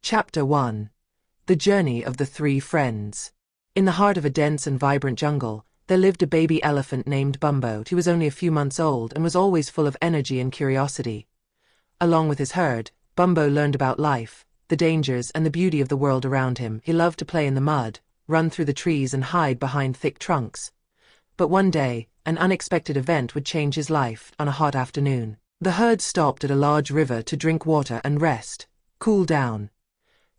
Chapter 1. The Journey of the Three Friends. In the heart of a dense and vibrant jungle, there lived a baby elephant named Bumbo. He was only a few months old and was always full of energy and curiosity. Along with his herd, Bumbo learned about life, the dangers and the beauty of the world around him. He loved to play in the mud, run through the trees and hide behind thick trunks. But one day, an unexpected event would change his life. On a hot afternoon, the herd stopped at a large river to drink water and rest, cool down.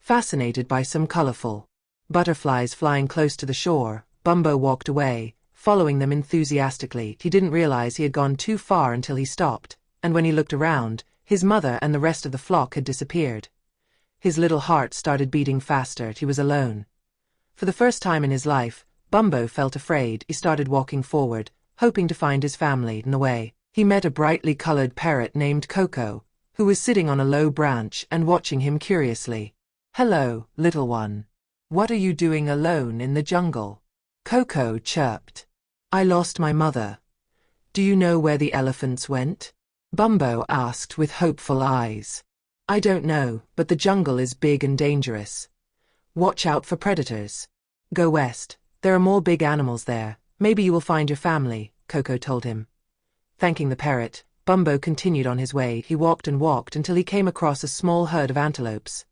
Fascinated by some colorful butterflies flying close to the shore, Bumbo walked away, following them enthusiastically. He didn't realize he had gone too far until he stopped, and when he looked around, his mother and the rest of the flock had disappeared. His little heart started beating faster. He was alone. For the first time in his life, Bumbo felt afraid. He started walking forward, hoping to find his family. On the way, he met a brightly colored parrot named Coco, who was sitting on a low branch and watching him curiously. "Hello, little one. What are you doing alone in the jungle?" Coco chirped. "I lost my mother. Do you know where the elephants went?" Bumbo asked with hopeful eyes. "I don't know, but the jungle is big and dangerous. Watch out for predators. Go west, there are more big animals there. Maybe you will find your family," Coco told him. Thanking the parrot, Bumbo continued on his way. He walked and walked until he came across a small herd of antelopes.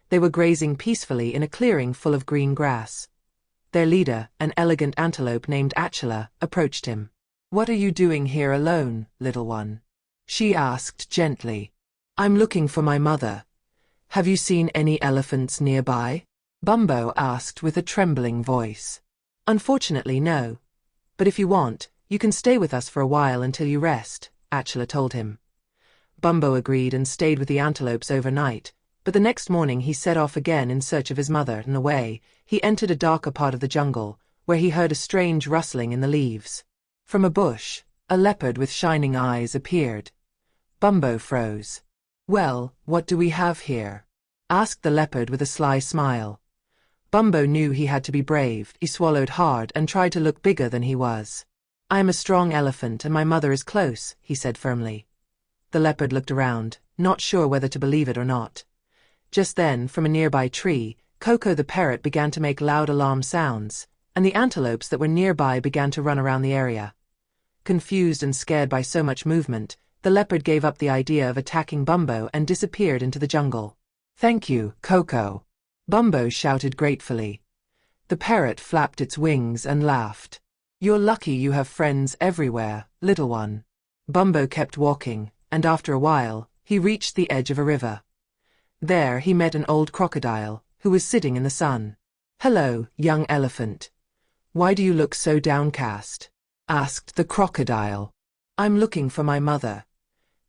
They were grazing peacefully in a clearing full of green grass. Their leader, an elegant antelope named Achila, approached him. "What are you doing here alone, little one?" she asked gently. "I'm looking for my mother. Have you seen any elephants nearby?" Bumbo asked with a trembling voice. "Unfortunately, no. But if you want, you can stay with us for a while until you rest," Achila told him. Bumbo agreed and stayed with the antelopes overnight. But the next morning he set off again in search of his mother. On the way, he entered a darker part of the jungle, where he heard a strange rustling in the leaves. From a bush, a leopard with shining eyes appeared. Bumbo froze. "Well, what do we have here?" asked the leopard with a sly smile. Bumbo knew he had to be brave. He swallowed hard and tried to look bigger than he was. "I am a strong elephant and my mother is close," he said firmly. The leopard looked around, not sure whether to believe it or not. Just then, from a nearby tree, Coco the parrot began to make loud alarm sounds, and the antelopes that were nearby began to run around the area. Confused and scared by so much movement, the leopard gave up the idea of attacking Bumbo and disappeared into the jungle. "Thank you, Coco," Bumbo shouted gratefully. The parrot flapped its wings and laughed. "You're lucky you have friends everywhere, little one." Bumbo kept walking, and after a while, he reached the edge of a river. There he met an old crocodile, who was sitting in the sun. "Hello, young elephant. Why do you look so downcast?" asked the crocodile. "I'm looking for my mother.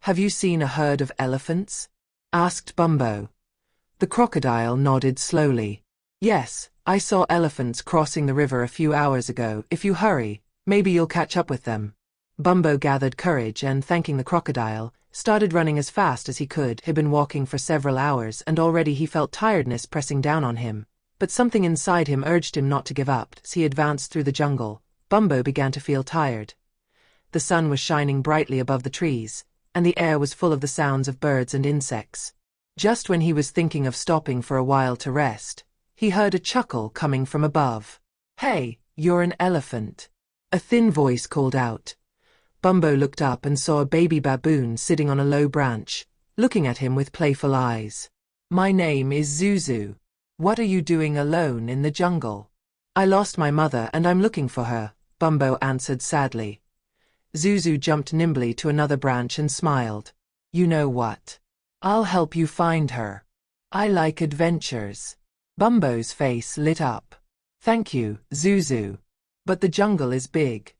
Have you seen a herd of elephants?" asked Bumbo. The crocodile nodded slowly. "Yes, I saw elephants crossing the river a few hours ago. If you hurry, maybe you'll catch up with them." Bumbo gathered courage and, thanking the crocodile, started running as fast as he could. He'd been walking for several hours and already he felt tiredness pressing down on him, but something inside him urged him not to give up. As he advanced through the jungle, Bumbo began to feel tired. The sun was shining brightly above the trees, and the air was full of the sounds of birds and insects. Just when he was thinking of stopping for a while to rest, he heard a chuckle coming from above. "Hey, you're an elephant," a thin voice called out. Bumbo looked up and saw a baby baboon sitting on a low branch, looking at him with playful eyes. "My name is Zuzu. What are you doing alone in the jungle?" "I lost my mother and I'm looking for her," Bumbo answered sadly. Zuzu jumped nimbly to another branch and smiled. "You know what? I'll help you find her. I like adventures." Bumbo's face lit up. "Thank you, Zuzu. But the jungle is big.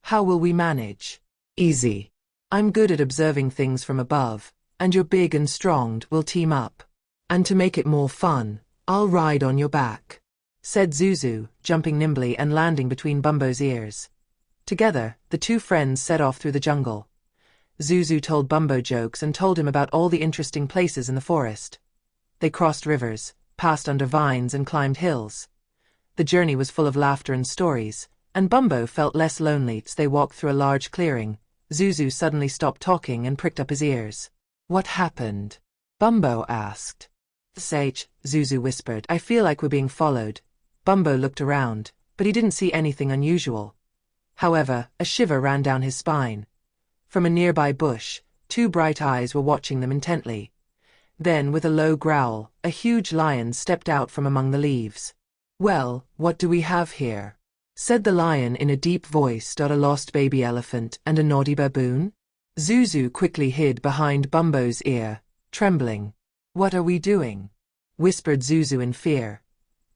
How will we manage?" "Easy. I'm good at observing things from above, and you're big and strong. We'll team up. And to make it more fun, I'll ride on your back," said Zuzu, jumping nimbly and landing between Bumbo's ears. Together, the two friends set off through the jungle. Zuzu told Bumbo jokes and told him about all the interesting places in the forest. They crossed rivers, passed under vines and climbed hills. The journey was full of laughter and stories, and Bumbo felt less lonely as they walked through a large clearing. Zuzu suddenly stopped talking and pricked up his ears. "What happened?" Bumbo asked. Sage, Zuzu whispered. I feel like we're being followed. Bumbo looked around, but he didn't see anything unusual. However, a shiver ran down his spine. From a nearby bush, two bright eyes were watching them intently. Then, with a low growl, a huge lion stepped out from among the leaves. Well, what do we have here? Said the lion in a deep voice. A lost baby elephant and a naughty baboon? Zuzu quickly hid behind Bumbo's ear, trembling. What are we doing? Whispered Zuzu in fear.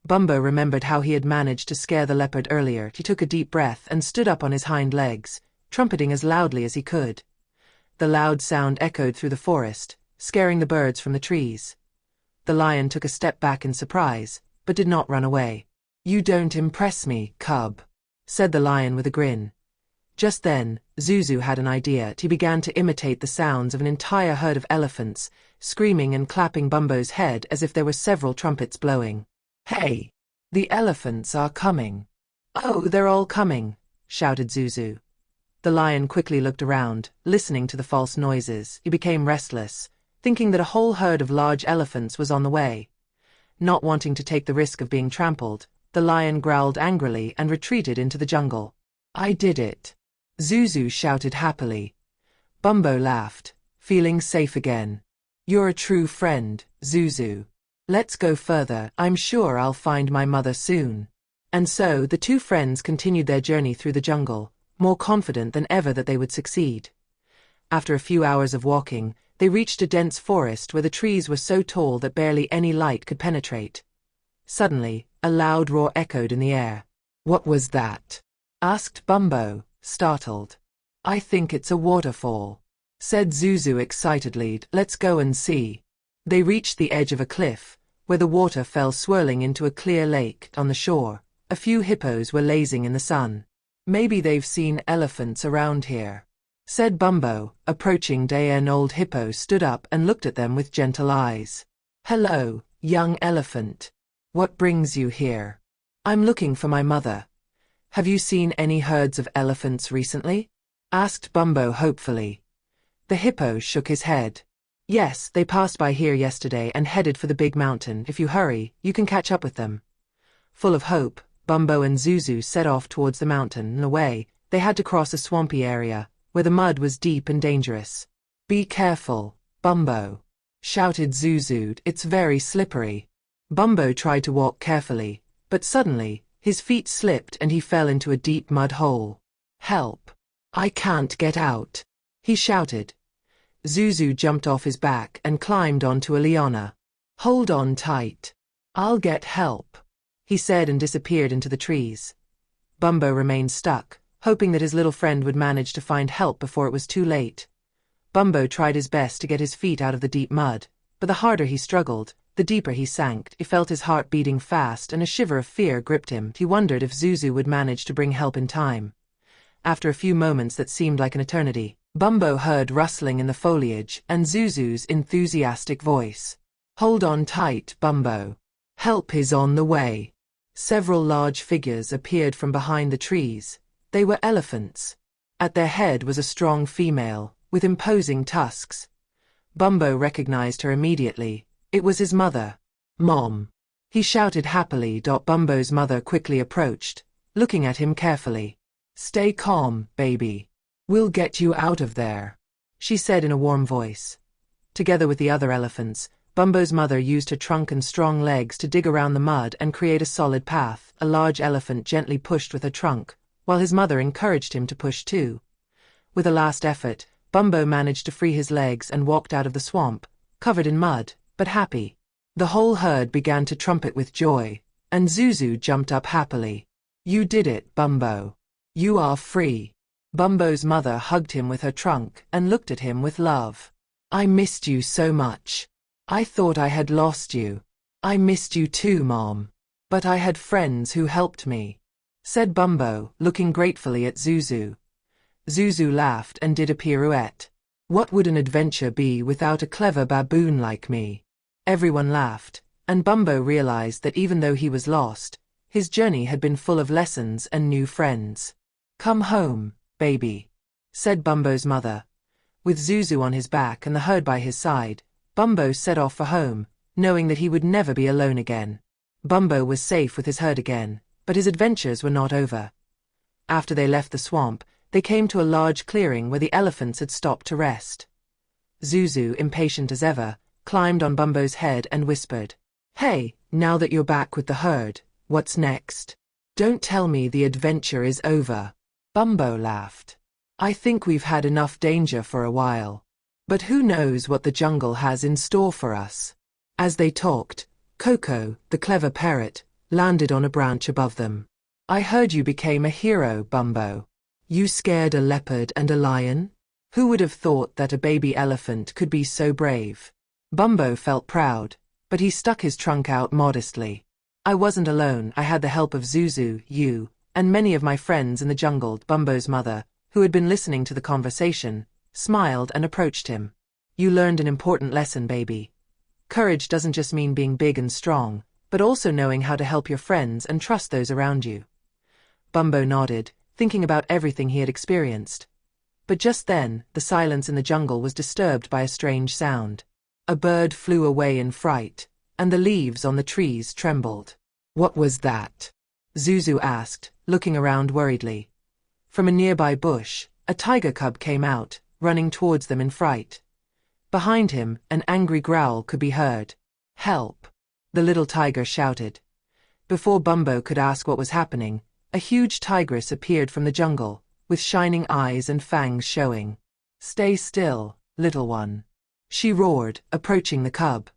Bumbo remembered how he had managed to scare the leopard earlier. He took a deep breath and stood up on his hind legs, trumpeting as loudly as he could. The loud sound echoed through the forest, scaring the birds from the trees. The lion took a step back in surprise, but did not run away. You don't impress me, cub, said the lion with a grin. Just then, Zuzu had an idea. He began to imitate the sounds of an entire herd of elephants, screaming and clapping Bumbo's head as if there were several trumpets blowing. Hey! The elephants are coming. Oh, they're all coming, shouted Zuzu. The lion quickly looked around, listening to the false noises. He became restless, thinking that a whole herd of large elephants was on the way. Not wanting to take the risk of being trampled, the lion growled angrily and retreated into the jungle. I did it! Zuzu shouted happily. Bumbo laughed, feeling safe again. You're a true friend, Zuzu. Let's go further. I'm sure I'll find my mother soon. And so the two friends continued their journey through the jungle, more confident than ever that they would succeed. After a few hours of walking, they reached a dense forest where the trees were so tall that barely any light could penetrate. Suddenly, a loud roar echoed in the air. What was that? Asked Bumbo, startled. I think it's a waterfall, said Zuzu excitedly. Let's go and see. They reached the edge of a cliff, where the water fell swirling into a clear lake. On the shore, a few hippos were lazing in the sun. Maybe they've seen elephants around here, said Bumbo, approaching. An old hippo stood up and looked at them with gentle eyes. Hello, young elephant. What brings you here? I'm looking for my mother. Have you seen any herds of elephants recently? Asked Bumbo hopefully. The hippo shook his head. Yes, they passed by here yesterday and headed for the big mountain. If you hurry, you can catch up with them. Full of hope, Bumbo and Zuzu set off towards the mountain. On the way, they had to cross a swampy area, where the mud was deep and dangerous. Be careful, Bumbo, shouted Zuzu. It's very slippery. Bumbo tried to walk carefully, but suddenly, his feet slipped and he fell into a deep mud hole. Help! I can't get out, he shouted. Zuzu jumped off his back and climbed onto a liana. Hold on tight. I'll get help, he said and disappeared into the trees. Bumbo remained stuck, hoping that his little friend would manage to find help before it was too late. Bumbo tried his best to get his feet out of the deep mud, but the harder he struggled, the deeper he sank. He felt his heart beating fast and a shiver of fear gripped him. He wondered if Zuzu would manage to bring help in time. After a few moments that seemed like an eternity, Bumbo heard rustling in the foliage and Zuzu's enthusiastic voice. Hold on tight, Bumbo. Help is on the way. Several large figures appeared from behind the trees. They were elephants. At their head was a strong female, with imposing tusks. Bumbo recognized her immediately. It was his mother. Mom! He shouted happily. Bumbo's mother quickly approached, looking at him carefully. Stay calm, baby. We'll get you out of there, she said in a warm voice. Together with the other elephants, Bumbo's mother used her trunk and strong legs to dig around the mud and create a solid path. A large elephant gently pushed with her trunk, while his mother encouraged him to push too. With a last effort, Bumbo managed to free his legs and walked out of the swamp, covered in mud, but happy. The whole herd began to trumpet with joy, and Zuzu jumped up happily. You did it, Bumbo. You are free. Bumbo's mother hugged him with her trunk and looked at him with love. I missed you so much. I thought I had lost you. I missed you too, Mom. But I had friends who helped me, said Bumbo, looking gratefully at Zuzu. Zuzu laughed and did a pirouette. What would an adventure be without a clever baboon like me? Everyone laughed, and Bumbo realized that even though he was lost, his journey had been full of lessons and new friends. Come home, baby, said Bumbo's mother. With Zuzu on his back and the herd by his side, Bumbo set off for home, knowing that he would never be alone again. Bumbo was safe with his herd again, but his adventures were not over. After they left the swamp, they came to a large clearing where the elephants had stopped to rest. Zuzu, impatient as ever, climbed on Bumbo's head and whispered, "Hey, now that you're back with the herd, what's next? Don't tell me the adventure is over." Bumbo laughed. "I think we've had enough danger for a while. But who knows what the jungle has in store for us?" As they talked, Coco, the clever parrot, landed on a branch above them. "I heard you became a hero, Bumbo. You scared a leopard and a lion? Who would have thought that a baby elephant could be so brave?" Bumbo felt proud, but he stuck his trunk out modestly. "I wasn't alone. I had the help of Zuzu, you, and many of my friends in the jungle." Bumbo's mother, who had been listening to the conversation, smiled and approached him. "You learned an important lesson, baby. Courage doesn't just mean being big and strong, but also knowing how to help your friends and trust those around you." Bumbo nodded, thinking about everything he had experienced. But just then, the silence in the jungle was disturbed by a strange sound. A bird flew away in fright, and the leaves on the trees trembled. "What was that?" Zuzu asked, looking around worriedly. From a nearby bush, a tiger cub came out, running towards them in fright. Behind him, an angry growl could be heard. "Help!" the little tiger shouted. Before Bumbo could ask what was happening, a huge tigress appeared from the jungle, with shining eyes and fangs showing. "Stay still, little one," she roared, approaching the cub.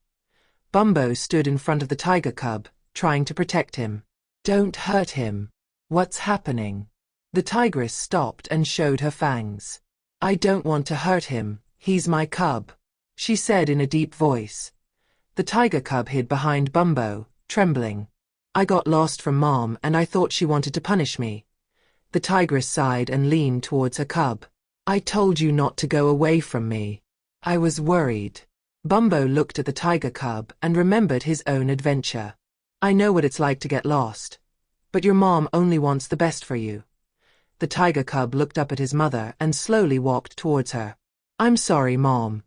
Bumbo stood in front of the tiger cub, trying to protect him. "Don't hurt him. What's happening?" The tigress stopped and showed her fangs. "I don't want to hurt him, he's my cub," she said in a deep voice. The tiger cub hid behind Bumbo, trembling. "I got lost from Mom and I thought she wanted to punish me." The tigress sighed and leaned towards her cub. "I told you not to go away from me. I was worried." Bumbo looked at the tiger cub and remembered his own adventure. "I know what it's like to get lost. But your mom only wants the best for you." The tiger cub looked up at his mother and slowly walked towards her. "I'm sorry, Mom."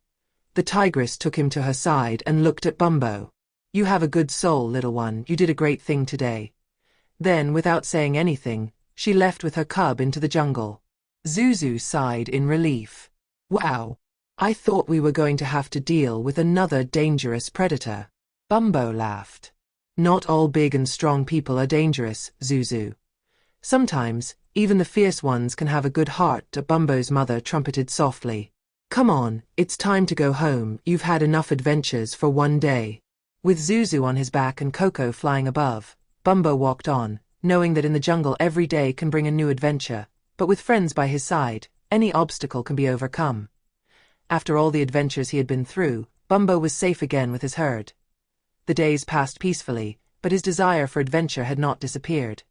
The tigress took him to her side and looked at Bumbo. "You have a good soul, little one. You did a great thing today." Then, without saying anything, she left with her cub into the jungle. Zuzu sighed in relief. "Wow. I thought we were going to have to deal with another dangerous predator." Bumbo laughed. "Not all big and strong people are dangerous, Zuzu. Sometimes, even the fierce ones can have a good heart." Bumbo's mother trumpeted softly. "Come on, it's time to go home. You've had enough adventures for one day." With Zuzu on his back and Coco flying above, Bumbo walked on, knowing that in the jungle every day can bring a new adventure, but with friends by his side, any obstacle can be overcome. After all the adventures he had been through, Bumbo was safe again with his herd. The days passed peacefully, but his desire for adventure had not disappeared.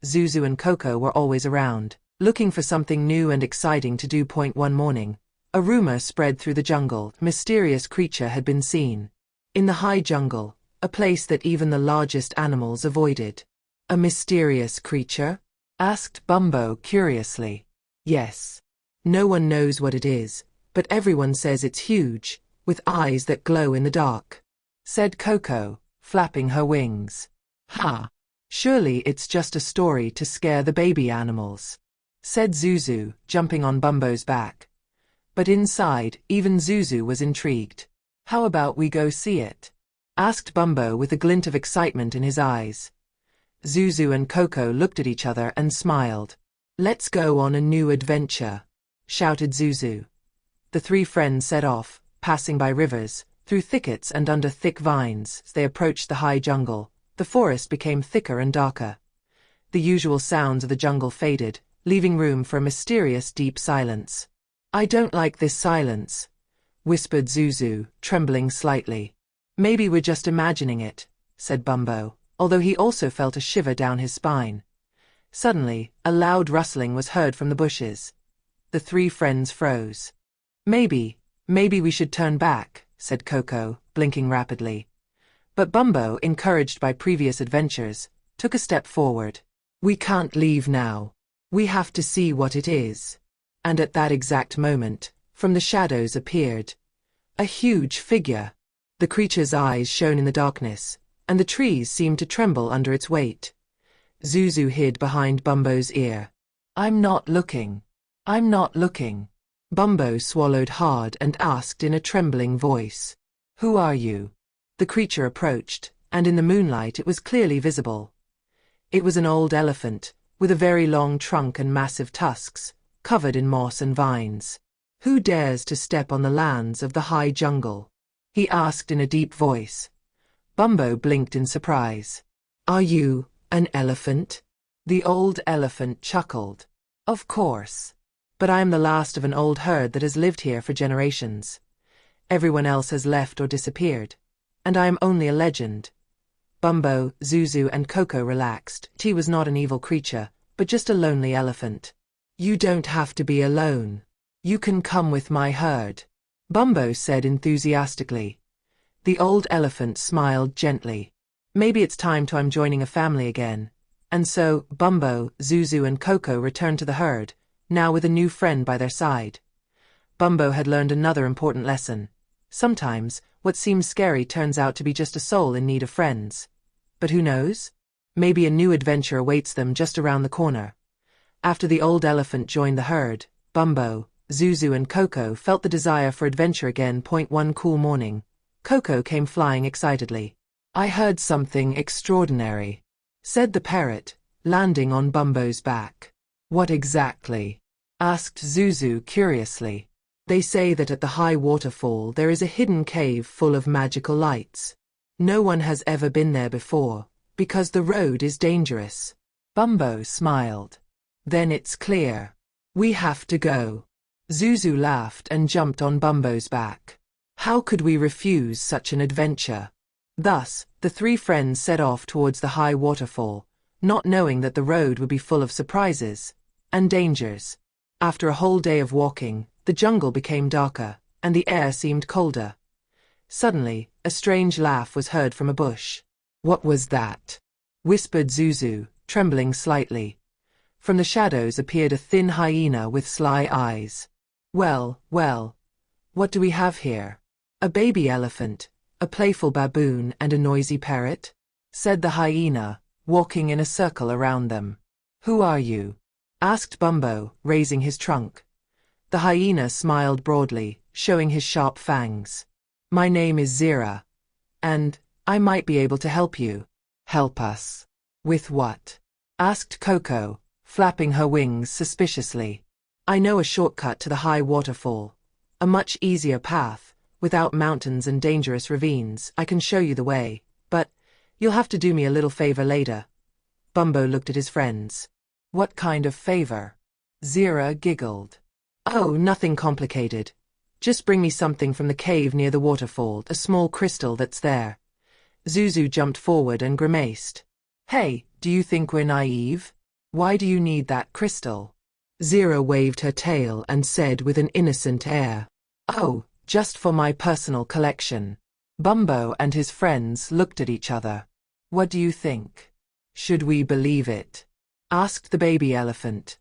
Zuzu and Coco were always around, looking for something new and exciting to do. One morning, a rumor spread through the jungle. A mysterious creature had been seen. In the high jungle, a place that even the largest animals avoided. "A mysterious creature?" asked Bumbo curiously. "Yes. No one knows what it is, but everyone says it's huge, with eyes that glow in the dark," said Coco, flapping her wings. "Ha! Surely it's just a story to scare the baby animals," said Zuzu, jumping on Bumbo's back. But inside, even Zuzu was intrigued. "How about we go see it?" asked Bumbo with a glint of excitement in his eyes. Zuzu and Coco looked at each other and smiled. "Let's go on a new adventure," shouted Zuzu. The three friends set off, passing by rivers, through thickets and under thick vines. As they approached the high jungle, the forest became thicker and darker. The usual sounds of the jungle faded, leaving room for a mysterious deep silence. "I don't like this silence," whispered Zuzu, trembling slightly. "Maybe we're just imagining it," said Bumbo, although he also felt a shiver down his spine. Suddenly, a loud rustling was heard from the bushes. The three friends froze. Maybe we should turn back," said Coco, blinking rapidly. But Bumbo, encouraged by previous adventures, took a step forward. "We can't leave now. We have to see what it is." And at that exact moment, from the shadows appeared a huge figure. The creature's eyes shone in the darkness, and the trees seemed to tremble under its weight. Zuzu hid behind Bumbo's ear. "I'm not looking. I'm not looking." Bumbo swallowed hard and asked in a trembling voice, "Who are you?" The creature approached, and in the moonlight it was clearly visible. It was an old elephant, with a very long trunk and massive tusks, covered in moss and vines. "Who dares to step on the lands of the high jungle?" he asked in a deep voice. Bumbo blinked in surprise. "Are you an elephant?" The old elephant chuckled. "Of course. But I am the last of an old herd that has lived here for generations. Everyone else has left or disappeared, and I am only a legend." Bumbo, Zuzu, and Coco relaxed. He was not an evil creature, but just a lonely elephant. "You don't have to be alone. You can come with my herd," Bumbo said enthusiastically. The old elephant smiled gently. "Maybe it's time I'm joining a family again." And so, Bumbo, Zuzu, and Coco returned to the herd, now with a new friend by their side. Bumbo had learned another important lesson. Sometimes, what seems scary turns out to be just a soul in need of friends. But who knows? Maybe a new adventure awaits them just around the corner. After the old elephant joined the herd, Bumbo, Zuzu, and Coco felt the desire for adventure again. One cool morning, Coco came flying excitedly. "I heard something extraordinary," said the parrot, landing on Bumbo's back. "What exactly?" asked Zuzu curiously. "They say that at the high waterfall there is a hidden cave full of magical lights. No one has ever been there before, because the road is dangerous." Bumbo smiled. "Then it's clear. We have to go." Zuzu laughed and jumped on Bumbo's back. How could we refuse such an adventure? Thus, the three friends set off towards the high waterfall, not knowing that the road would be full of surprises and dangers. After a whole day of walking, the jungle became darker, and the air seemed colder. Suddenly, a strange laugh was heard from a bush. "What was that?" whispered Zuzu, trembling slightly. From the shadows appeared a thin hyena with sly eyes. Well, what do we have here? A baby elephant, a playful baboon, and a noisy parrot?" said the hyena, walking in a circle around them. "Who are you?" asked Bumbo, raising his trunk. The hyena smiled broadly, showing his sharp fangs. "My name is Zira, and I might be able to help you." "Help us? With what?" asked Coco, flapping her wings suspiciously. "I know a shortcut to the high waterfall. A much easier path, without mountains and dangerous ravines. I can show you the way, but you'll have to do me a little favor later." Bumbo looked at his friends. "What kind of favor?" Zira giggled. "Oh, nothing complicated. Just bring me something from the cave near the waterfall, a small crystal that's there." Zuzu jumped forward and grimaced. "Hey, do you think we're naive? Why do you need that crystal?" Zira waved her tail and said with an innocent air, "Oh, just for my personal collection." Bumbo and his friends looked at each other. "What do you think? Should we believe it?" asked the baby elephant.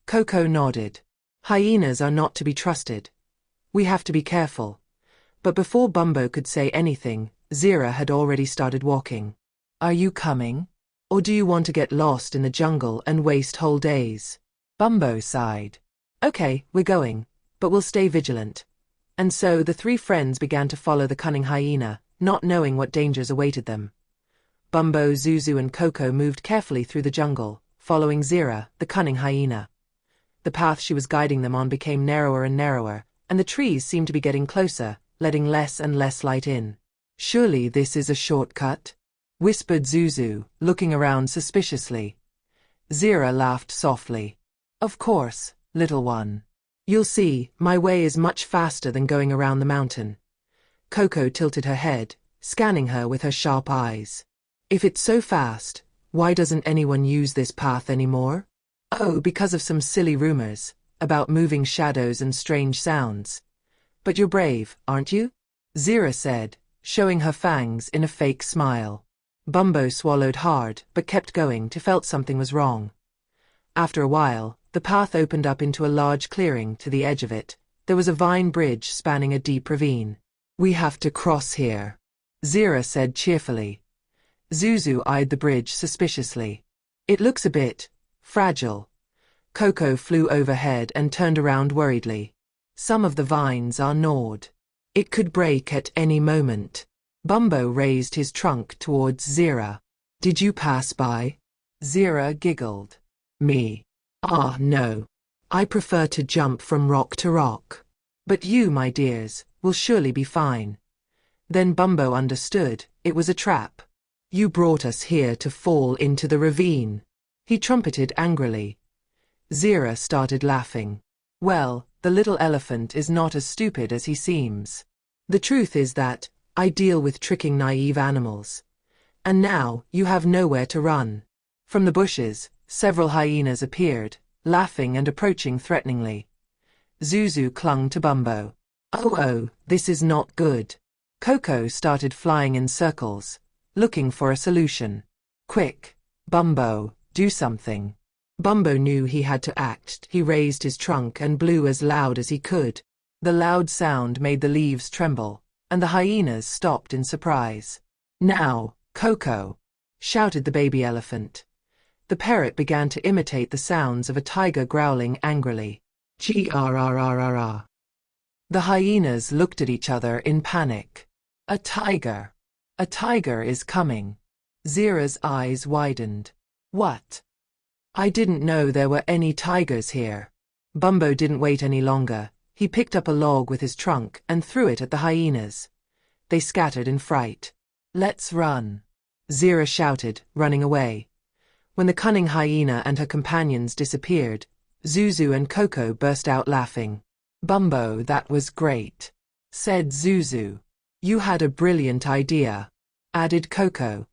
Coco nodded. "Hyenas are not to be trusted. We have to be careful." But before Bumbo could say anything, Zira had already started walking. "Are you coming? Or do you want to get lost in the jungle and waste whole days?" Bumbo sighed. "Okay, we're going, but we'll stay vigilant." And so the three friends began to follow the cunning hyena, not knowing what dangers awaited them. Bumbo, Zuzu, and Coco moved carefully through the jungle, following Zira, the cunning hyena. The path she was guiding them on became narrower and narrower, and the trees seemed to be getting closer, letting less and less light in. "Surely this is a shortcut?" whispered Zuzu, looking around suspiciously. Zira laughed softly. "Of course, little one. You'll see, my way is much faster than going around the mountain." Coco tilted her head, scanning her with her sharp eyes. "If it's so fast, why doesn't anyone use this path anymore?" "Oh, because of some silly rumors about moving shadows and strange sounds. But you're brave, aren't you?" Zira said, showing her fangs in a fake smile. Bumbo swallowed hard but kept going to felt something was wrong. After a while, the path opened up into a large clearing. To the edge of it, there was a vine bridge spanning a deep ravine. "We have to cross here," Zira said cheerfully. Zuzu eyed the bridge suspiciously. It looks a bit fragile. Coco flew overhead and turned around worriedly. Some of the vines are gnawed. It could break at any moment. Bumbo raised his trunk towards Zira. Did you pass by? Zira giggled. Me? Ah, no. I prefer to jump from rock to rock. But you, my dears, will surely be fine. Then Bumbo understood, it was a trap. You brought us here to fall into the ravine. He trumpeted angrily. Zira started laughing. Well, the little elephant is not as stupid as he seems. The truth is that I deal with tricking naive animals. And now you have nowhere to run. From the bushes, several hyenas appeared, laughing and approaching threateningly. Zuzu clung to Bumbo. Oh, this is not good. Coco started flying in circles, looking for a solution. Quick, Bumbo, do something. Bumbo knew he had to act. He raised his trunk and blew as loud as he could. The loud sound made the leaves tremble, and the hyenas stopped in surprise. Now, Coco, shouted the baby elephant. The parrot began to imitate the sounds of a tiger growling angrily. Grrrrrrrrr. The hyenas looked at each other in panic. A tiger. A tiger is coming. Zira's eyes widened. What? I didn't know there were any tigers here. Bumbo didn't wait any longer. He picked up a log with his trunk and threw it at the hyenas. They scattered in fright. Let's run, Zira shouted, running away. When the cunning hyena and her companions disappeared, Zuzu and Coco burst out laughing. Bumbo, that was great, said Zuzu. You had a brilliant idea, added Coco.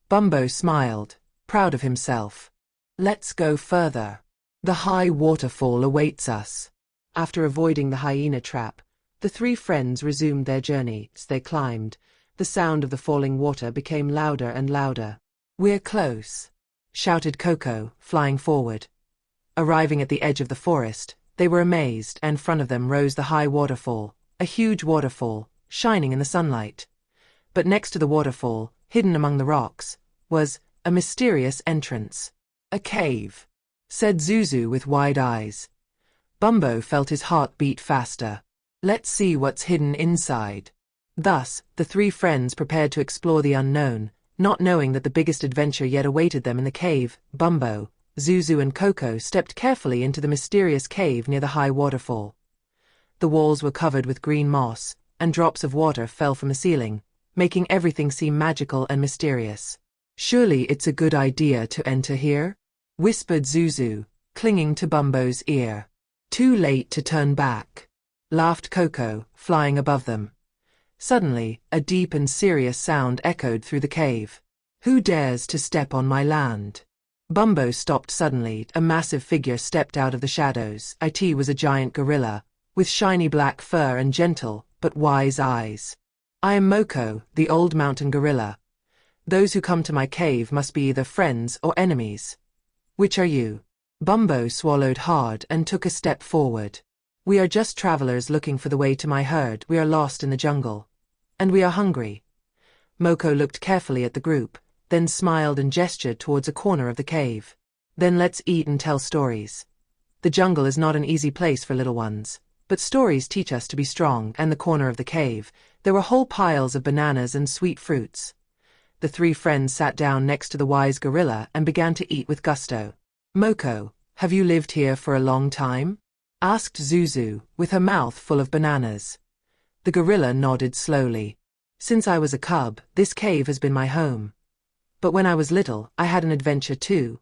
Bumbo smiled, proud of himself. Let's go further. The high waterfall awaits us. After avoiding the hyena trap, the three friends resumed their journey. As they climbed, the sound of the falling water became louder and louder. We're close, shouted Coco, flying forward. Arriving at the edge of the forest, they were amazed, and in front of them rose the high waterfall, a huge waterfall, shining in the sunlight. But next to the waterfall, hidden among the rocks, was a mysterious entrance. A cave, said Zuzu with wide eyes. Bumbo felt his heart beat faster. Let's see what's hidden inside. Thus, the three friends prepared to explore the unknown, not knowing that the biggest adventure yet awaited them in the cave. Bumbo, Zuzu and Coco stepped carefully into the mysterious cave near the high waterfall. The walls were covered with green moss, and drops of water fell from the ceiling, making everything seem magical and mysterious. Surely it's a good idea to enter here, whispered Zuzu, clinging to Bumbo's ear. Too late to turn back, laughed Coco, flying above them. Suddenly, a deep and serious sound echoed through the cave. Who dares to step on my land? Bumbo stopped suddenly. A massive figure stepped out of the shadows. It was a giant gorilla, with shiny black fur and gentle, but wise eyes. I am Moko, the old mountain gorilla. Those who come to my cave must be either friends or enemies. Which are you? Bumbo swallowed hard and took a step forward. We are just travelers looking for the way to my herd. We are lost in the jungle. And we are hungry. Moko looked carefully at the group, then smiled and gestured towards a corner of the cave. Then let's eat and tell stories. The jungle is not an easy place for little ones, but stories teach us to be strong. And the corner of the cave, there were whole piles of bananas and sweet fruits. The three friends sat down next to the wise gorilla and began to eat with gusto. Moko, have you lived here for a long time? Asked Zuzu, with her mouth full of bananas. The gorilla nodded slowly. Since I was a cub, this cave has been my home. But when I was little, I had an adventure too.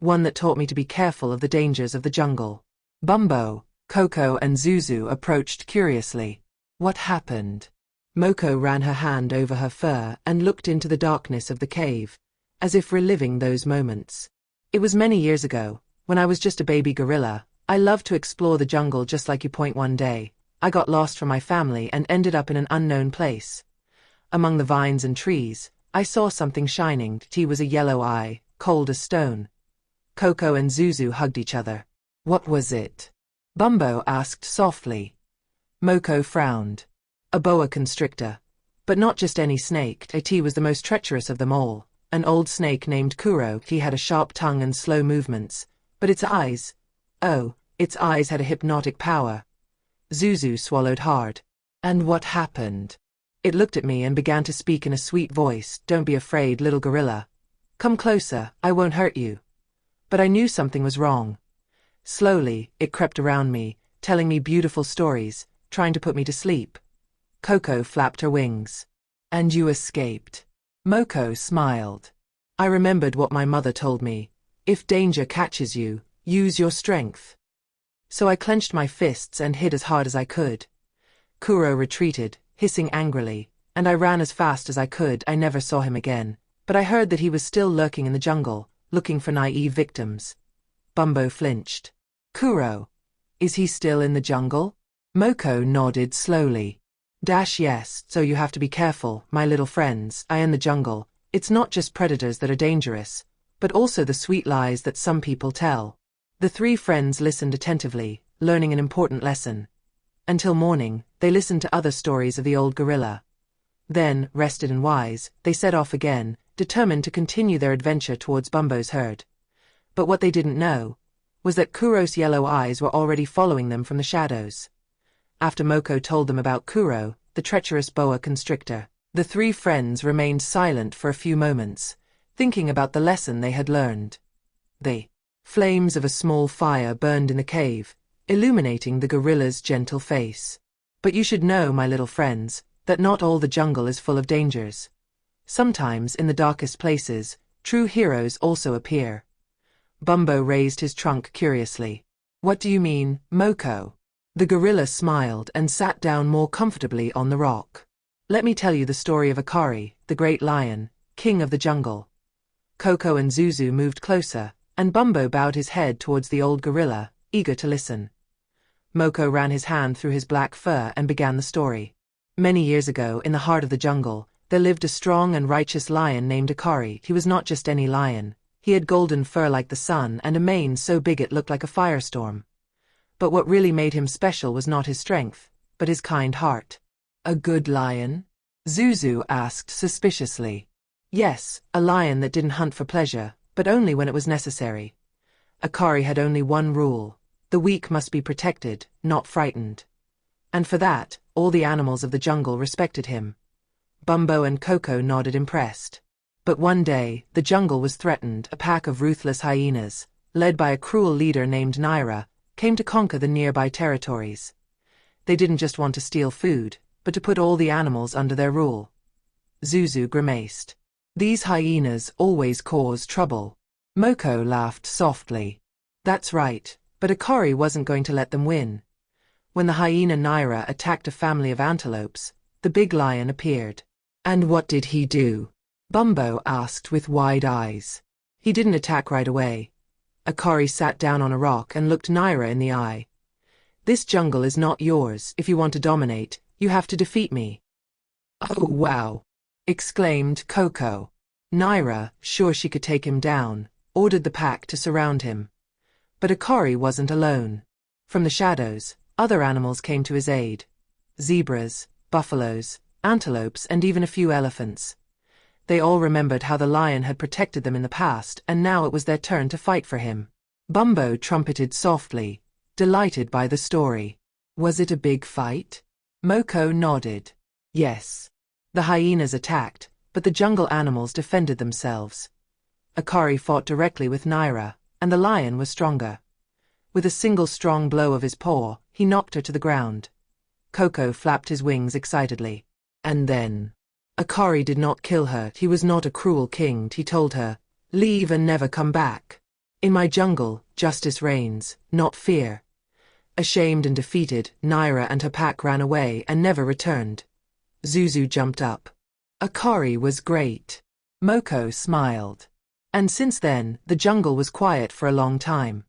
One that taught me to be careful of the dangers of the jungle. Bumbo, Coco and Zuzu approached curiously. What happened? Moko ran her hand over her fur and looked into the darkness of the cave, as if reliving those moments. It was many years ago, when I was just a baby gorilla. I loved to explore the jungle just like you. One day, I got lost from my family and ended up in an unknown place. Among the vines and trees, I saw something shining. It was a yellow eye, cold as stone. Coco and Zuzu hugged each other. What was it? Bumbo asked softly. Moko frowned. A boa constrictor, But not just any snake. He was the most treacherous of them all. An old snake named Kuro. He had a sharp tongue and slow movements. But its eyes, oh, its eyes had a hypnotic power. Zuzu swallowed hard. And what happened? It looked at me and began to speak in a sweet voice. Don't be afraid, little gorilla. Come closer, I won't hurt you. But I knew something was wrong. Slowly, it crept around me, telling me beautiful stories, trying to put me to sleep. Coco flapped her wings. And you escaped. Moko smiled. I remembered what my mother told me. If danger catches you, use your strength. So I clenched my fists and hit as hard as I could. Kuro retreated, hissing angrily, and I ran as fast as I could. I never saw him again, but I heard that he was still lurking in the jungle, looking for naive victims. Bumbo flinched. Kuro. Is he still in the jungle? Moko nodded slowly. Yes, so you have to be careful, my little friends. In the jungle, it's not just predators that are dangerous, but also the sweet lies that some people tell. The three friends listened attentively, learning an important lesson. Until morning, they listened to other stories of the old gorilla. Then, rested and wise, they set off again, determined to continue their adventure towards Bumbo's herd. But what they didn't know was that Kuro's yellow eyes were already following them from the shadows. After Moko told them about Kuro, the treacherous boa constrictor, the three friends remained silent for a few moments, thinking about the lesson they had learned. The flames of a small fire burned in the cave, illuminating the gorilla's gentle face. But you should know, my little friends, that not all the jungle is full of dangers. Sometimes, in the darkest places, true heroes also appear. Bumbo raised his trunk curiously. What do you mean, Moko? The gorilla smiled and sat down more comfortably on the rock. Let me tell you the story of Akari, the great lion, king of the jungle. Coco and Zuzu moved closer, and Bumbo bowed his head towards the old gorilla, eager to listen. Moko ran his hand through his black fur and began the story. Many years ago, in the heart of the jungle, there lived a strong and righteous lion named Akari. He was not just any lion. He had golden fur like the sun and a mane so big it looked like a firestorm. But what really made him special was not his strength, but his kind heart. A good lion? Zuzu asked suspiciously. Yes, a lion that didn't hunt for pleasure, but only when it was necessary. Akari had only one rule. The weak must be protected, not frightened. And for that, all the animals of the jungle respected him. Bumbo and Coco nodded impressed. But one day, the jungle was threatened. A pack of ruthless hyenas, led by a cruel leader named Naira, came to conquer the nearby territories. They didn't just want to steal food, but to put all the animals under their rule. Zuzu grimaced. These hyenas always cause trouble. Moko laughed softly. That's right, but Akari wasn't going to let them win. When the hyena Naira attacked a family of antelopes, the big lion appeared. And what did he do? Bumbo asked with wide eyes. He didn't attack right away. Akari sat down on a rock and looked Naira in the eye. This jungle is not yours. If you want to dominate, you have to defeat me. Oh wow! Exclaimed Coco. Naira, sure she could take him down, ordered the pack to surround him. But Akari wasn't alone. From the shadows, other animals came to his aid. Zebras, buffaloes, antelopes, and even a few elephants. They all remembered how the lion had protected them in the past, and now it was their turn to fight for him. Bumbo trumpeted softly, delighted by the story. Was it a big fight? Moko nodded. Yes. The hyenas attacked, but the jungle animals defended themselves. Akari fought directly with Naira, and the lion was stronger. With a single strong blow of his paw, he knocked her to the ground. Coco flapped his wings excitedly. And then Akari did not kill her. He was not a cruel king. He told her, "Leave and never come back. In my jungle, justice reigns, not fear." Ashamed and defeated, Naira and her pack ran away and never returned. Zuzu jumped up. Akari was great. Moko smiled. And since then, the jungle was quiet for a long time.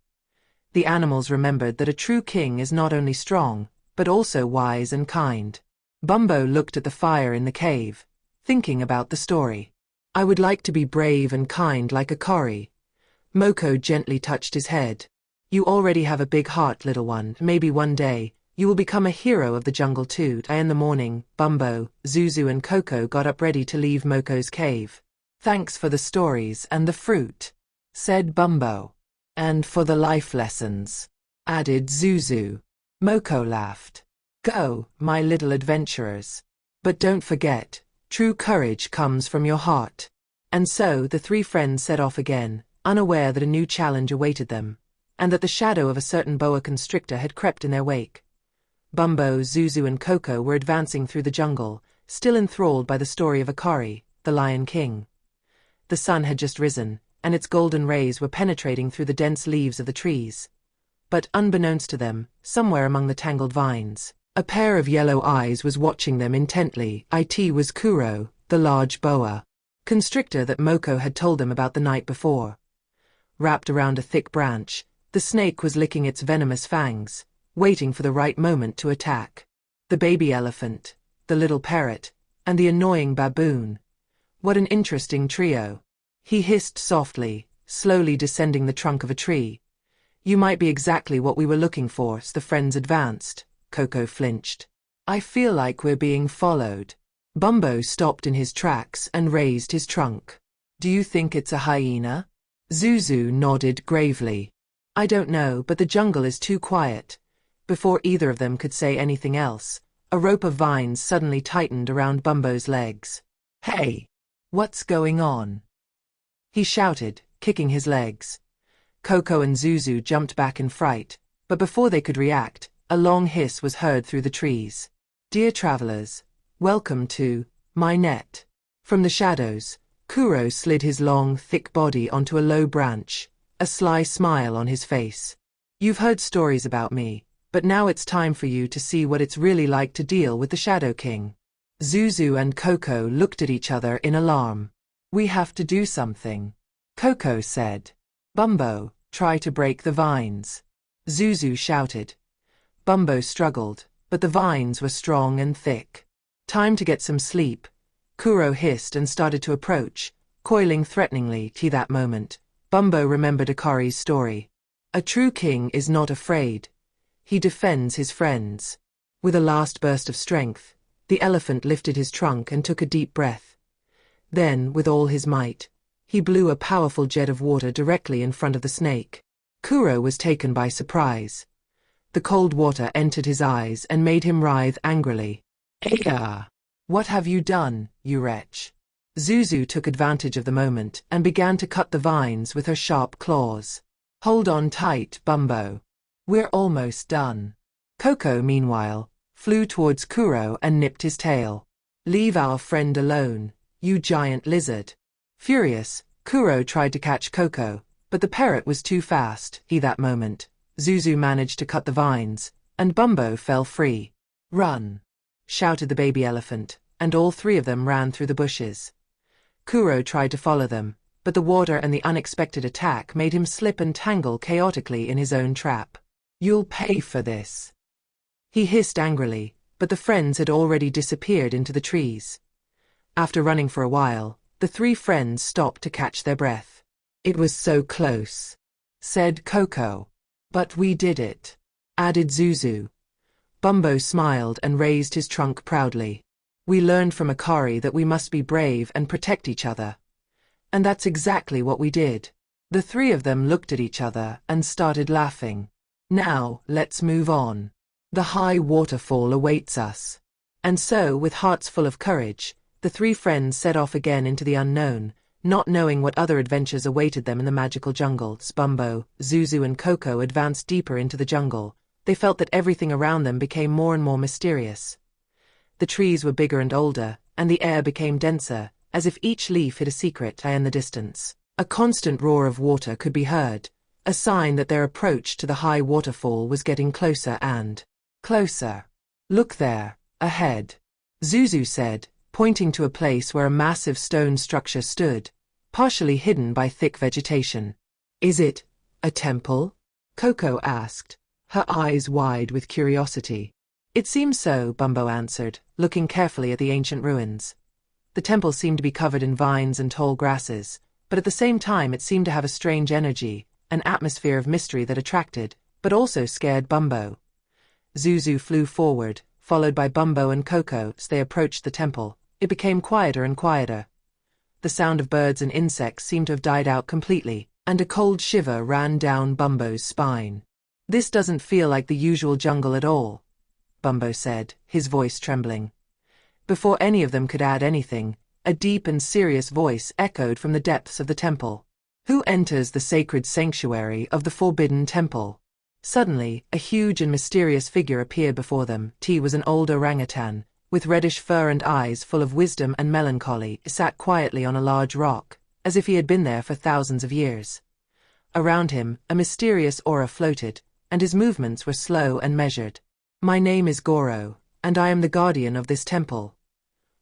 The animals remembered that a true king is not only strong, but also wise and kind. Bumbo looked at the fire in the cave, thinking about the story. I would like to be brave and kind like Akari. Moko gently touched his head. You already have a big heart, little one. Maybe one day, You will become a hero of the jungle too. In the morning, Bumbo, Zuzu and Coco got up ready to leave Moko's cave. Thanks for the stories and the fruit, said Bumbo. And for the life lessons, added Zuzu. Moko laughed. Go, my little adventurers. But don't forget, true courage comes from your heart. And so the three friends set off again, unaware that a new challenge awaited them, and that the shadow of a certain boa constrictor had crept in their wake. Bumbo, Zuzu and Coco were advancing through the jungle, still enthralled by the story of Akari, the Lion King. The sun had just risen, and its golden rays were penetrating through the dense leaves of the trees. But unbeknownst to them, somewhere among the tangled vines, a pair of yellow eyes was watching them intently. It was Kuro, the large boa constrictor that Moko had told them about the night before. Wrapped around a thick branch, the snake was licking its venomous fangs, waiting for the right moment to attack. The baby elephant, the little parrot, and the annoying baboon. What an interesting trio. He hissed softly, slowly descending the trunk of a tree. You might be exactly what we were looking for. As the friends advanced, Coco flinched. I feel like we're being followed. Bumbo stopped in his tracks and raised his trunk. Do you think it's a hyena? Zuzu nodded gravely. I don't know, but the jungle is too quiet. Before either of them could say anything else, a rope of vines suddenly tightened around Bumbo's legs. Hey! What's going on? He shouted, kicking his legs. Coco and Zuzu jumped back in fright, but before they could react, a long hiss was heard through the trees. Dear travelers, welcome to my net. From the shadows, Kuro slid his long, thick body onto a low branch, a sly smile on his face. You've heard stories about me, but now it's time for you to see what it's really like to deal with the Shadow King. Zuzu and Coco looked at each other in alarm. We have to do something, Coco said. Bumbo, try to break the vines, Zuzu shouted. Bumbo struggled, but the vines were strong and thick. Time to get some sleep, Kuro hissed and started to approach, coiling threateningly. To that moment, Bumbo remembered Akari's story. A true king is not afraid. He defends his friends. With a last burst of strength, the elephant lifted his trunk and took a deep breath. Then, with all his might, he blew a powerful jet of water directly in front of the snake. Kuro was taken by surprise. The cold water entered his eyes and made him writhe angrily. Eya! What have you done, you wretch? Zuzu took advantage of the moment and began to cut the vines with her sharp claws. Hold on tight, Bumbo. We're almost done. Coco, meanwhile, flew towards Kuro and nipped his tail. Leave our friend alone, you giant lizard. Furious, Kuro tried to catch Coco, but the parrot was too fast. That moment, Zuzu managed to cut the vines, and Bumbo fell free. Run! Shouted the baby elephant, and all three of them ran through the bushes. Kuro tried to follow them, but the water and the unexpected attack made him slip and tangle chaotically in his own trap. You'll pay for this. He hissed angrily, but the friends had already disappeared into the trees. After running for a while, the three friends stopped to catch their breath. It was so close, said Coco. But we did it, added Zuzu. Bumbo smiled and raised his trunk proudly. We learned from Akari that we must be brave and protect each other. And that's exactly what we did. The three of them looked at each other and started laughing. Now, let's move on. The high waterfall awaits us. And so, with hearts full of courage, the three friends set off again into the unknown, not knowing what other adventures awaited them in the magical jungle. Bumbo, Zuzu and Coco advanced deeper into the jungle. They felt that everything around them became more and more mysterious. The trees were bigger and older, and the air became denser, as if each leaf hid a secret in the distance. A constant roar of water could be heard, a sign that their approach to the high waterfall was getting closer and closer. Look there, ahead, Zuzu said, pointing to a place where a massive stone structure stood, partially hidden by thick vegetation. Is it a temple? Coco asked, her eyes wide with curiosity. It seems so, Bumbo answered, looking carefully at the ancient ruins. The temple seemed to be covered in vines and tall grasses, but at the same time it seemed to have a strange energy, an atmosphere of mystery that attracted, but also scared Bumbo. Zuzu flew forward, followed by Bumbo and Coco. As they approached the temple, it became quieter and quieter. The sound of birds and insects seemed to have died out completely, and a cold shiver ran down Bumbo's spine. "This doesn't feel like the usual jungle at all," Bumbo said, his voice trembling. Before any of them could add anything, a deep and serious voice echoed from the depths of the temple. "Who enters the sacred sanctuary of the Forbidden Temple?" Suddenly, a huge and mysterious figure appeared before them. He was an old orangutan, with reddish fur and eyes full of wisdom and melancholy. He sat quietly on a large rock, as if he had been there for thousands of years. Around him, a mysterious aura floated, and his movements were slow and measured. "My name is Goro, and I am the guardian of this temple.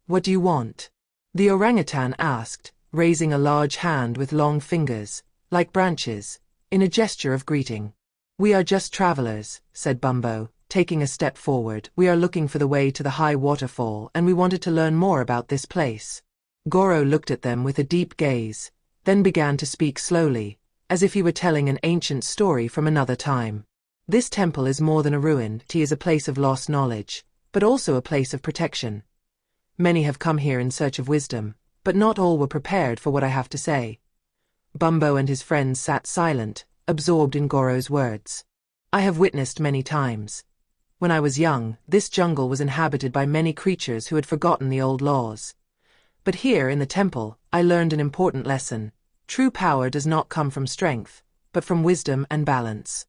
What do you want?" the orangutan asked, raising a large hand with long fingers, like branches, in a gesture of greeting. "We are just travelers," said Bumbo, taking a step forward. "We are looking for the way to the high waterfall, and we wanted to learn more about this place." Goro looked at them with a deep gaze, then began to speak slowly, as if he were telling an ancient story from another time. "This temple is more than a ruin. It is a place of lost knowledge, but also a place of protection. Many have come here in search of wisdom, but not all were prepared for what I have to say." Bumbo and his friends sat silent, absorbed in Goro's words. "I have witnessed many times. When I was young, this jungle was inhabited by many creatures who had forgotten the old laws. But here in the temple, I learned an important lesson. True power does not come from strength, but from wisdom and balance."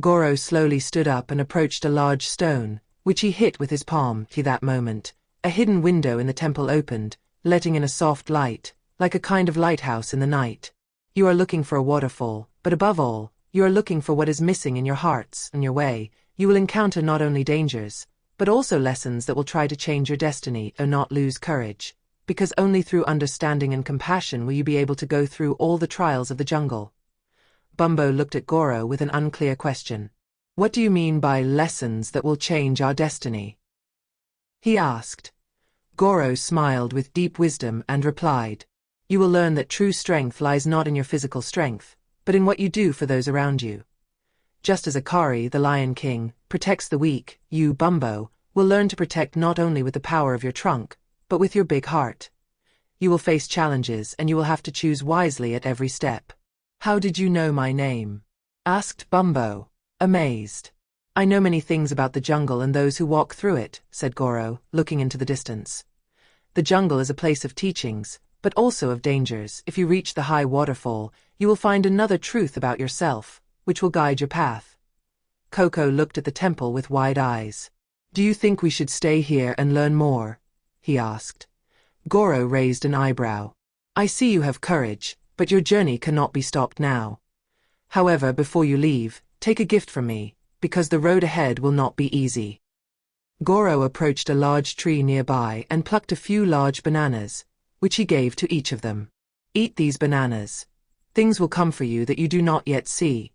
Goro slowly stood up and approached a large stone, which he hit with his palm. At that moment, a hidden window in the temple opened, letting in a soft light, like a kind of lighthouse in the night. "You are looking for a waterfall, but above all, you are looking for what is missing in your hearts. On your way, you will encounter not only dangers, but also lessons that will try to change your destiny. Do not lose courage, because only through understanding and compassion will you be able to go through all the trials of the jungle." Bumbo looked at Goro with an unclear question. "What do you mean by lessons that will change our destiny?" he asked. Goro smiled with deep wisdom and replied, "You will learn that true strength lies not in your physical strength, but in what you do for those around you. Just as Akari, the Lion King, protects the weak, you, Bumbo, will learn to protect not only with the power of your trunk, but with your big heart. You will face challenges and you will have to choose wisely at every step." "How did you know my name?" asked Bumbo, amazed. "I know many things about the jungle and those who walk through it," said Goro, looking into the distance. "The jungle is a place of teachings, but also of dangers. If you reach the high waterfall, you will find another truth about yourself, which will guide your path." Coco looked at the temple with wide eyes. "Do you think we should stay here and learn more?" he asked. Goro raised an eyebrow. "I see you have courage, but your journey cannot be stopped now. However, before you leave, take a gift from me, because the road ahead will not be easy." Goro approached a large tree nearby and plucked a few large bananas, which he gave to each of them. "Eat these bananas. Things will come for you that you do not yet see.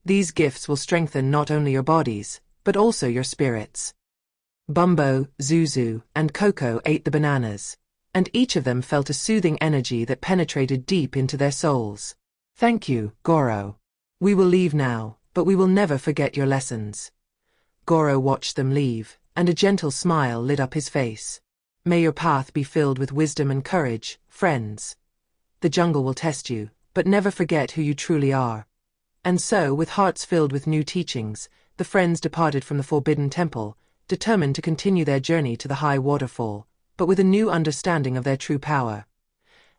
These gifts will strengthen not only your bodies, but also your spirits." Bumbo, Zuzu, and Coco ate the bananas, and each of them felt a soothing energy that penetrated deep into their souls. "Thank you, Goro. We will leave now, but we will never forget your lessons." Goro watched them leave, and a gentle smile lit up his face. "May your path be filled with wisdom and courage, friends. The jungle will test you, but never forget who you truly are." And so, with hearts filled with new teachings, the friends departed from the Forbidden Temple, determined to continue their journey to the high waterfall, but with a new understanding of their true power.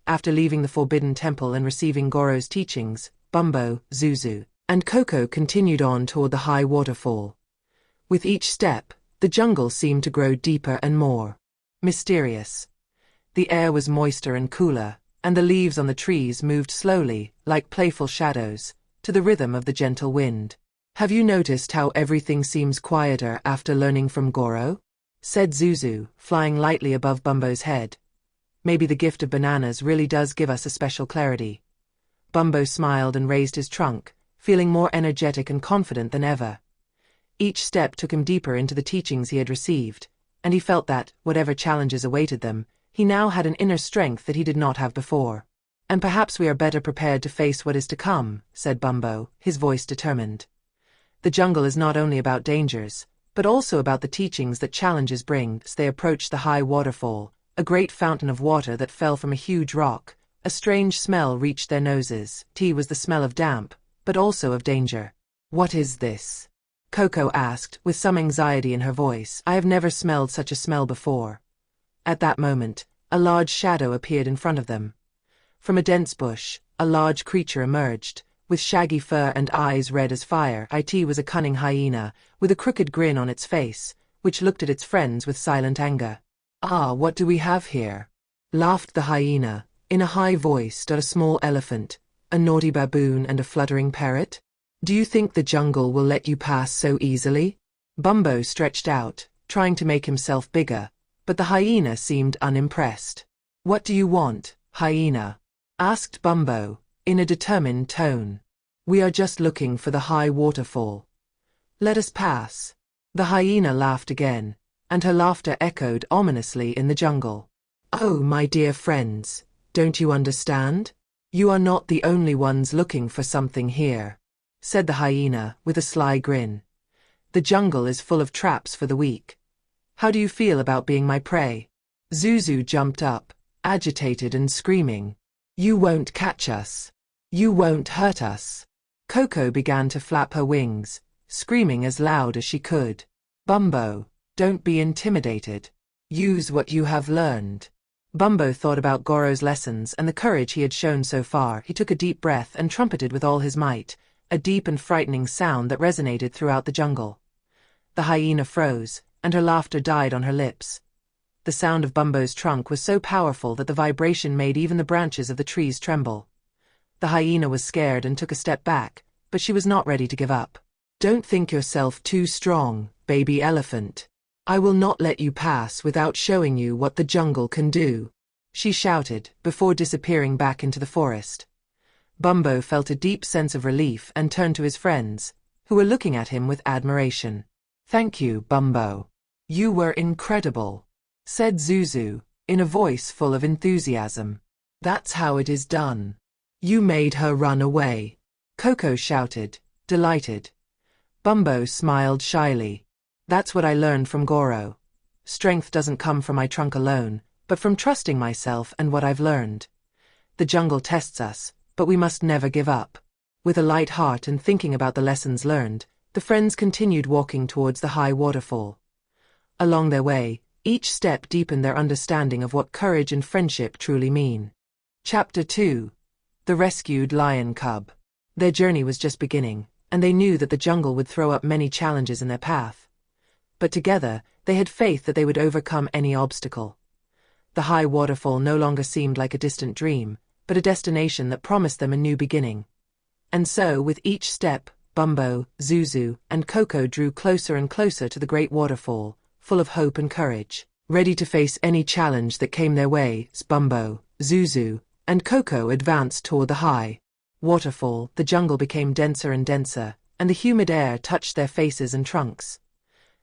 After leaving the Forbidden Temple and receiving Goro's teachings, Bumbo, Zuzu, and Coco continued on toward the high waterfall. With each step, the jungle seemed to grow deeper and more mysterious. The air was moister and cooler, and the leaves on the trees moved slowly, like playful shadows, to the rhythm of the gentle wind. "Have you noticed how everything seems quieter after learning from Goro?" said Zuzu, flying lightly above Bumbo's head. "Maybe the gift of bananas really does give us a special clarity." Bumbo smiled and raised his trunk, feeling more energetic and confident than ever. Each step took him deeper into the teachings he had received, and he felt that, whatever challenges awaited them, he now had an inner strength that he did not have before. "And perhaps we are better prepared to face what is to come," said Bumbo, his voice determined. "The jungle is not only about dangers, but also about the teachings that challenges bring. As they approached the high waterfall, a great fountain of water that fell from a huge rock, a strange smell reached their noses. Tea was the smell of damp, but also of danger. "What is this?" Coco asked, with some anxiety in her voice. "I have never smelled such a smell before." At that moment, a large shadow appeared in front of them. From a dense bush, a large creature emerged, with shaggy fur and eyes red as fire. It was a cunning hyena, with a crooked grin on its face, which looked at its friends with silent anger. "Ah, what do we have here?" laughed the hyena. In a high voice stood a small elephant, a naughty baboon and a fluttering parrot. "Do you think the jungle will let you pass so easily?" Bumbo stretched out, trying to make himself bigger, but the hyena seemed unimpressed. "What do you want, hyena?" asked Bumbo, in a determined tone. "We are just looking for the high waterfall. Let us pass." The hyena laughed again, and her laughter echoed ominously in the jungle. "Oh, my dear friends, don't you understand? You are not the only ones looking for something here," said the hyena, with a sly grin. "The jungle is full of traps for the weak. How do you feel about being my prey?" Zuzu jumped up, agitated and screaming. "You won't catch us. You won't hurt us." Coco began to flap her wings, screaming as loud as she could. "Bumbo, don't be intimidated. Use what you have learned." Bumbo thought about Goro's lessons and the courage he had shown so far. He took a deep breath and trumpeted with all his might, a deep and frightening sound that resonated throughout the jungle. The hyena froze, and her laughter died on her lips. The sound of Bumbo's trunk was so powerful that the vibration made even the branches of the trees tremble. The hyena was scared and took a step back, but she was not ready to give up. "Don't think yourself too strong, baby elephant. I will not let you pass without showing you what the jungle can do," she shouted, before disappearing back into the forest. Bumbo felt a deep sense of relief and turned to his friends, who were looking at him with admiration. "Thank you, Bumbo. You were incredible," said Zuzu, in a voice full of enthusiasm. "That's how it is done." "You made her run away," Coco shouted, delighted. Bumbo smiled shyly. "That's what I learned from Goro. Strength doesn't come from my trunk alone, but from trusting myself and what I've learned. The jungle tests us, but we must never give up." With a light heart and thinking about the lessons learned, the friends continued walking towards the high waterfall. Along their way, each step deepened their understanding of what courage and friendship truly mean. Chapter 2. The Rescued Lion Cub. Their journey was just beginning, and they knew that the jungle would throw up many challenges in their path. But together, they had faith that they would overcome any obstacle. The high waterfall no longer seemed like a distant dream, but a destination that promised them a new beginning. And so, with each step, Bumbo, Zuzu, and Coco drew closer and closer to the great waterfall, full of hope and courage, ready to face any challenge that came their way. As Bumbo, Zuzu, and Coco advanced toward the high waterfall, the jungle became denser and denser, and the humid air touched their faces and trunks.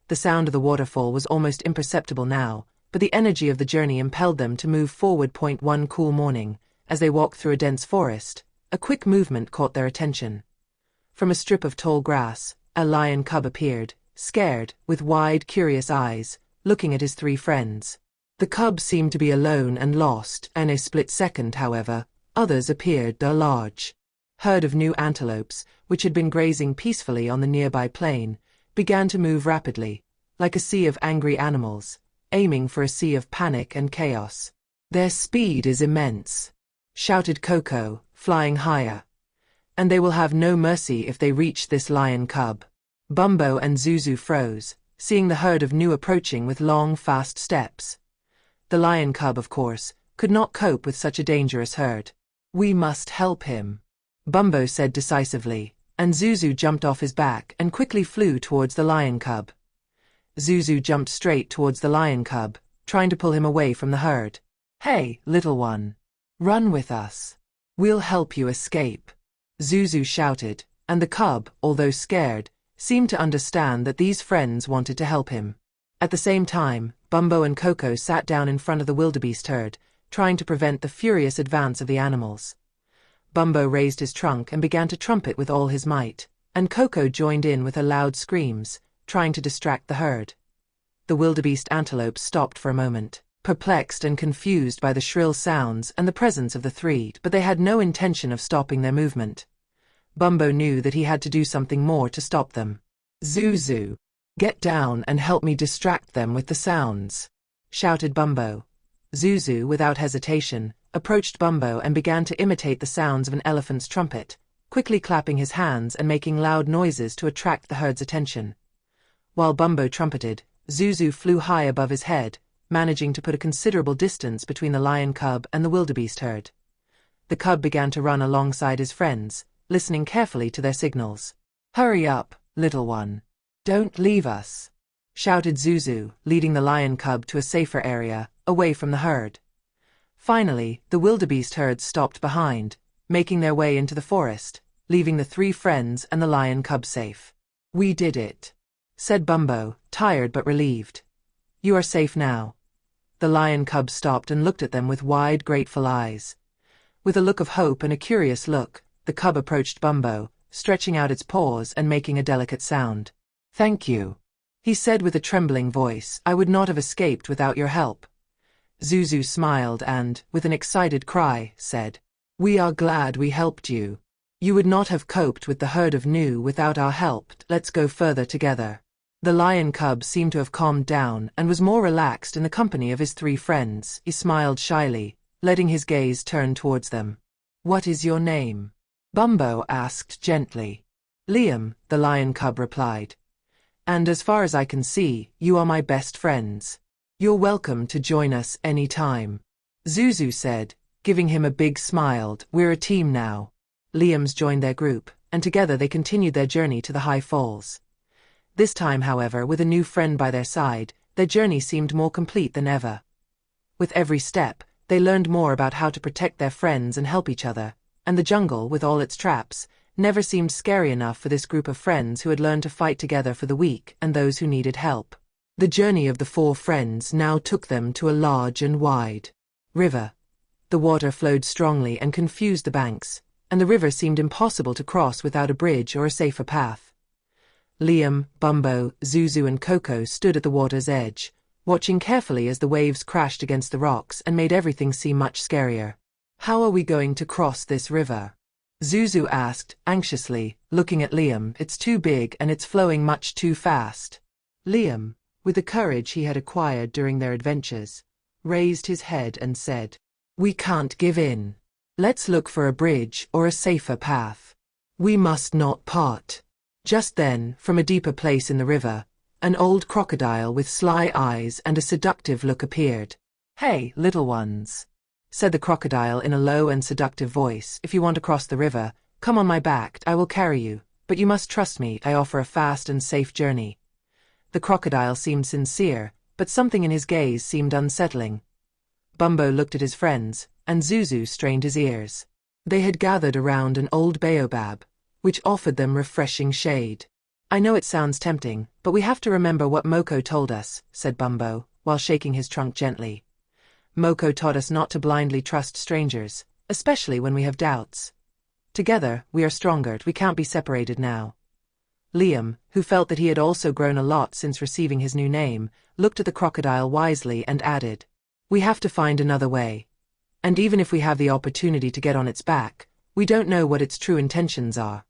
The sound of the waterfall was almost imperceptible now, but the energy of the journey impelled them to move forward. One cool morning, as they walked through a dense forest, a quick movement caught their attention. From a strip of tall grass, a lion cub appeared, scared, with wide, curious eyes, looking at his three friends. The cub seemed to be alone and lost, and in a split second, however, others appeared. A large herd of new antelopes, which had been grazing peacefully on the nearby plain, began to move rapidly, like a sea of angry animals, aiming for a sea of panic and chaos. "Their speed is immense," shouted Coco, flying higher. "And they will have no mercy if they reach this lion cub." Bumbo and Zuzu froze, seeing the herd of new approaching with long, fast steps. The lion cub, of course, could not cope with such a dangerous herd. "We must help him," Bumbo said decisively, and Zuzu jumped off his back and quickly flew towards the lion cub. Zuzu jumped straight towards the lion cub, trying to pull him away from the herd. "Hey, little one. Run with us. We'll help you escape," Zuzu shouted, and the cub, although scared, seemed to understand that these friends wanted to help him. At the same time, Bumbo and Coco sat down in front of the wildebeest herd, trying to prevent the furious advance of the animals. Bumbo raised his trunk and began to trumpet with all his might, and Coco joined in with her loud screams, trying to distract the herd. The wildebeest antelopes stopped for a moment, perplexed and confused by the shrill sounds and the presence of the three, but they had no intention of stopping their movement. Bumbo knew that he had to do something more to stop them. "Zuzu, get down and help me distract them with the sounds," shouted Bumbo. Zuzu, without hesitation, approached Bumbo and began to imitate the sounds of an elephant's trumpet, quickly clapping his hands and making loud noises to attract the herd's attention. While Bumbo trumpeted, Zuzu flew high above his head, managing to put a considerable distance between the lion cub and the wildebeest herd. The cub began to run alongside his friends, listening carefully to their signals. "Hurry up, little one. Don't leave us," shouted Zuzu, leading the lion cub to a safer area, away from the herd. Finally, the wildebeest herd stopped behind, making their way into the forest, leaving the three friends and the lion cub safe. "We did it," said Bumbo, tired but relieved. "You are safe now." The lion cub stopped and looked at them with wide, grateful eyes. With a look of hope and a curious look, the cub approached Bumbo, stretching out its paws and making a delicate sound. "Thank you," he said with a trembling voice. "I would not have escaped without your help." Zuzu smiled and, with an excited cry, said, "We are glad we helped you. You would not have coped with the herd of new without our help. Let's go further together." The lion cub seemed to have calmed down and was more relaxed in the company of his three friends. He smiled shyly, letting his gaze turn towards them. "What is your name?" Bumbo asked gently. "Liam," the lion cub replied. "And as far as I can see, you are my best friends. You're welcome to join us any time," Zuzu said, giving him a big smile. "We're a team now." Liam's joined their group, and together they continued their journey to the high falls. This time, however, with a new friend by their side, their journey seemed more complete than ever. With every step, they learned more about how to protect their friends and help each other, and the jungle, with all its traps, never seemed scary enough for this group of friends who had learned to fight together for the weak and those who needed help. The journey of the four friends now took them to a large and wide river. The water flowed strongly and confused the banks, and the river seemed impossible to cross without a bridge or a safer path. Liam, Bumbo, Zuzu and Coco stood at the water's edge, watching carefully as the waves crashed against the rocks and made everything seem much scarier. "How are we going to cross this river?" Zuzu asked, anxiously, looking at Liam. "It's too big and it's flowing much too fast." Liam, with the courage he had acquired during their adventures, raised his head and said, "We can't give in. Let's look for a bridge or a safer path. We must not part." Just then, from a deeper place in the river, an old crocodile with sly eyes and a seductive look appeared. "Hey, little ones," said the crocodile in a low and seductive voice. "If you want to cross the river, come on my back, I will carry you, but you must trust me, I offer a fast and safe journey." The crocodile seemed sincere, but something in his gaze seemed unsettling. Bumbo looked at his friends, and Zuzu strained his ears. They had gathered around an old baobab, which offered them refreshing shade. "I know it sounds tempting, but we have to remember what Moko told us," said Bumbo, while shaking his trunk gently. "Moko taught us not to blindly trust strangers, especially when we have doubts. Together, we are stronger. We can't be separated now." Liam, who felt that he had also grown a lot since receiving his new name, looked at the crocodile wisely and added, "We have to find another way. And even if we have the opportunity to get on its back, we don't know what its true intentions are."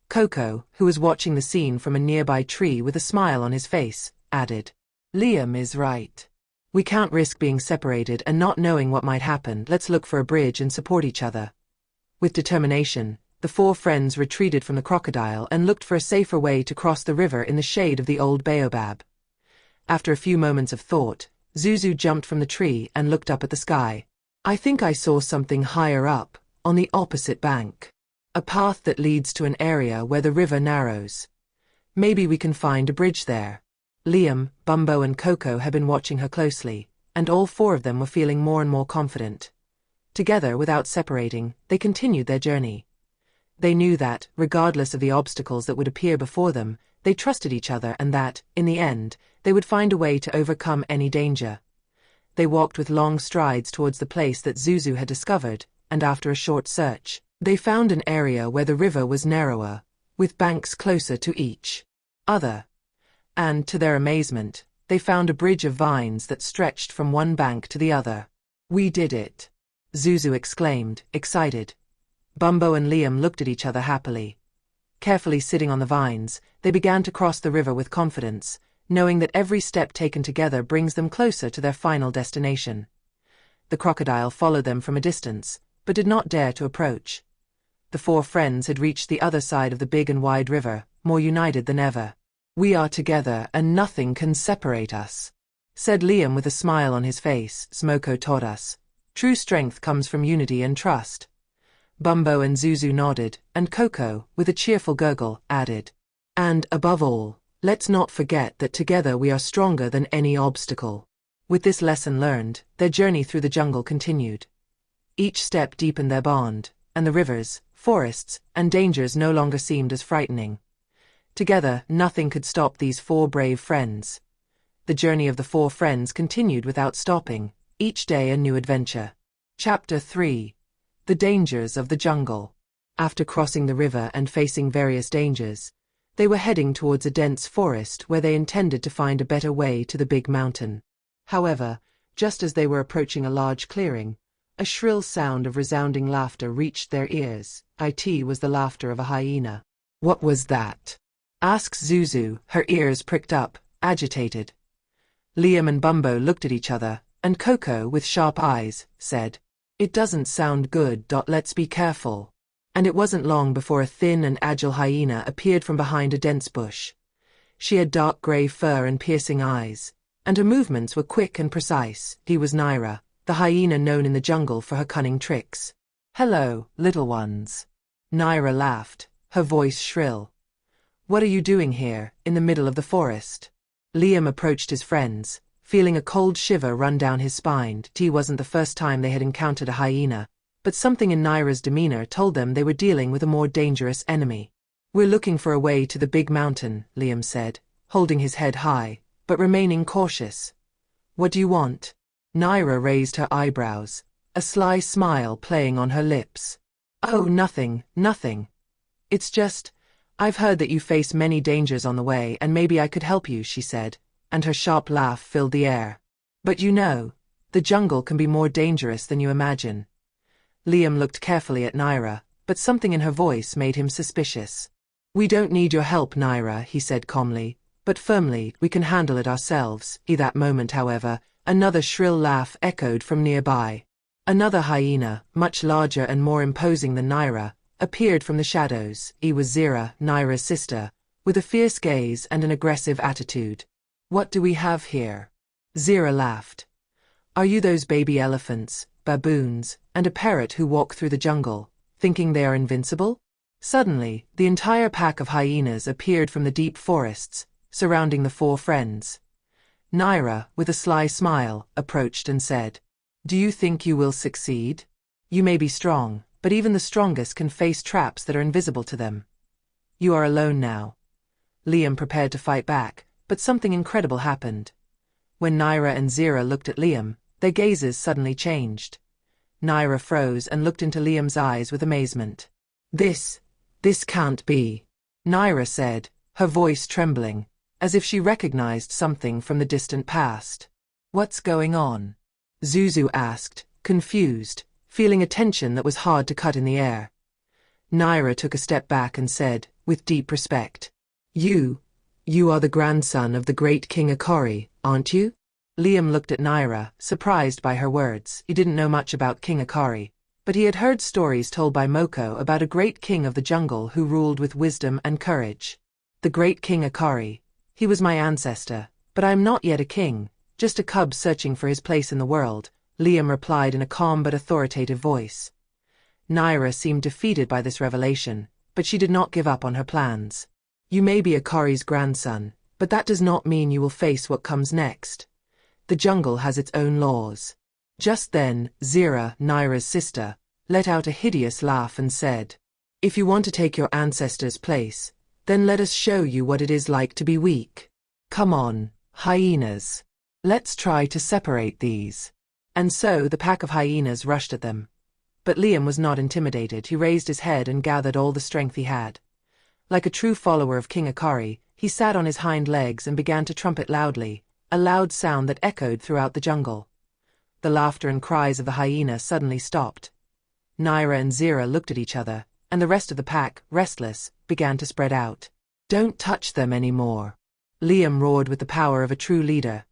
Coco, who was watching the scene from a nearby tree with a smile on his face, added, "Liam is right. We can't risk being separated and not knowing what might happen. Let's look for a bridge and support each other." With determination, the four friends retreated from the crocodile and looked for a safer way to cross the river in the shade of the old baobab. After a few moments of thought, Zuzu jumped from the tree and looked up at the sky. "I think I saw something higher up, on the opposite bank. A path that leads to an area where the river narrows. Maybe we can find a bridge there." Liam, Bumbo and Coco had been watching her closely, and all four of them were feeling more and more confident. Together, without separating, they continued their journey. They knew that, regardless of the obstacles that would appear before them, they trusted each other and that, in the end, they would find a way to overcome any danger. They walked with long strides towards the place that Zuzu had discovered, and after a short search, they found an area where the river was narrower, with banks closer to each other. And, to their amazement, they found a bridge of vines that stretched from one bank to the other. "We did it!" Zuzu exclaimed, excited. Bumbo and Liam looked at each other happily. Carefully sitting on the vines, they began to cross the river with confidence, knowing that every step taken together brings them closer to their final destination. The crocodile followed them from a distance, but did not dare to approach. The four friends had reached the other side of the big and wide river, more united than ever. "We are together and nothing can separate us," said Liam with a smile on his face. "Smoko taught us. True strength comes from unity and trust." Bumbo and Zuzu nodded, and Coco, with a cheerful gurgle, added, "And, above all, let's not forget that together we are stronger than any obstacle." With this lesson learned, their journey through the jungle continued. Each step deepened their bond, and the rivers, forests, and dangers no longer seemed as frightening. Together, nothing could stop these four brave friends. The journey of the four friends continued without stopping, each day a new adventure. Chapter 3. The Dangers of the Jungle. After crossing the river and facing various dangers, they were heading towards a dense forest where they intended to find a better way to the big mountain. However, just as they were approaching a large clearing, a shrill sound of resounding laughter reached their ears. It was the laughter of a hyena. "What was that?" asked Zuzu, her ears pricked up, agitated. Liam and Bumbo looked at each other, and Coco, with sharp eyes, said, "It doesn't sound good. Let's be careful." And it wasn't long before a thin and agile hyena appeared from behind a dense bush. She had dark gray fur and piercing eyes, and her movements were quick and precise. He was Naira, the hyena known in the jungle for her cunning tricks. "Hello, little ones." Naira laughed, her voice shrill. "What are you doing here, in the middle of the forest?" Liam approached his friends, feeling a cold shiver run down his spine. It wasn't the first time they had encountered a hyena, but something in Naira's demeanor told them they were dealing with a more dangerous enemy. "We're looking for a way to the big mountain," Liam said, holding his head high, but remaining cautious. "What do you want?" Naira raised her eyebrows, a sly smile playing on her lips. "Oh, nothing, nothing. It's just, I've heard that you face many dangers on the way and maybe I could help you," she said, and her sharp laugh filled the air. "But you know, the jungle can be more dangerous than you imagine." Liam looked carefully at Naira, but something in her voice made him suspicious. "We don't need your help, Naira," he said calmly, but firmly. "We can handle it ourselves." At that moment, however, another shrill laugh echoed from nearby. Another hyena, much larger and more imposing than Naira, appeared from the shadows. He was Zira, Naira's sister, with a fierce gaze and an aggressive attitude. "What do we have here?" Zira laughed. "Are you those baby elephants, baboons, and a parrot who walk through the jungle, thinking they are invincible?" Suddenly, the entire pack of hyenas appeared from the deep forests, surrounding the four friends. Naira, with a sly smile, approached and said, "Do you think you will succeed? You may be strong, but even the strongest can face traps that are invisible to them. You are alone now." Liam prepared to fight back, but something incredible happened. When Naira and Zira looked at Liam, their gazes suddenly changed. Naira froze and looked into Liam's eyes with amazement. This can't be," Naira said, her voice trembling, as if she recognized something from the distant past. "What's going on?" Zuzu asked, confused, feeling a tension that was hard to cut in the air. Naira took a step back and said, with deep respect, You are the grandson of the great King Akari, aren't you?" Liam looked at Naira, surprised by her words. He didn't know much about King Akari, but he had heard stories told by Moko about a great king of the jungle who ruled with wisdom and courage. "The great King Akari. He was my ancestor, but I am not yet a king, just a cub searching for his place in the world," Liam replied in a calm but authoritative voice. Naira seemed defeated by this revelation, but she did not give up on her plans. "You may be Akari's grandson, but that does not mean you will face what comes next. The jungle has its own laws." Just then, Zira, Naira's sister, let out a hideous laugh and said, "If you want to take your ancestor's place, then let us show you what it is like to be weak. Come on, hyenas. Let's try to separate these." And so the pack of hyenas rushed at them. But Liam was not intimidated. He raised his head and gathered all the strength he had. Like a true follower of King Akari, He sat on his hind legs and began to trumpet loudly, a loud sound that echoed throughout the jungle. The laughter and cries of the hyena suddenly stopped. Naira and Zira looked at each other, and the rest of the pack, restless, began to spread out. "Don't touch them anymore," Liam roared with the power of a true leader.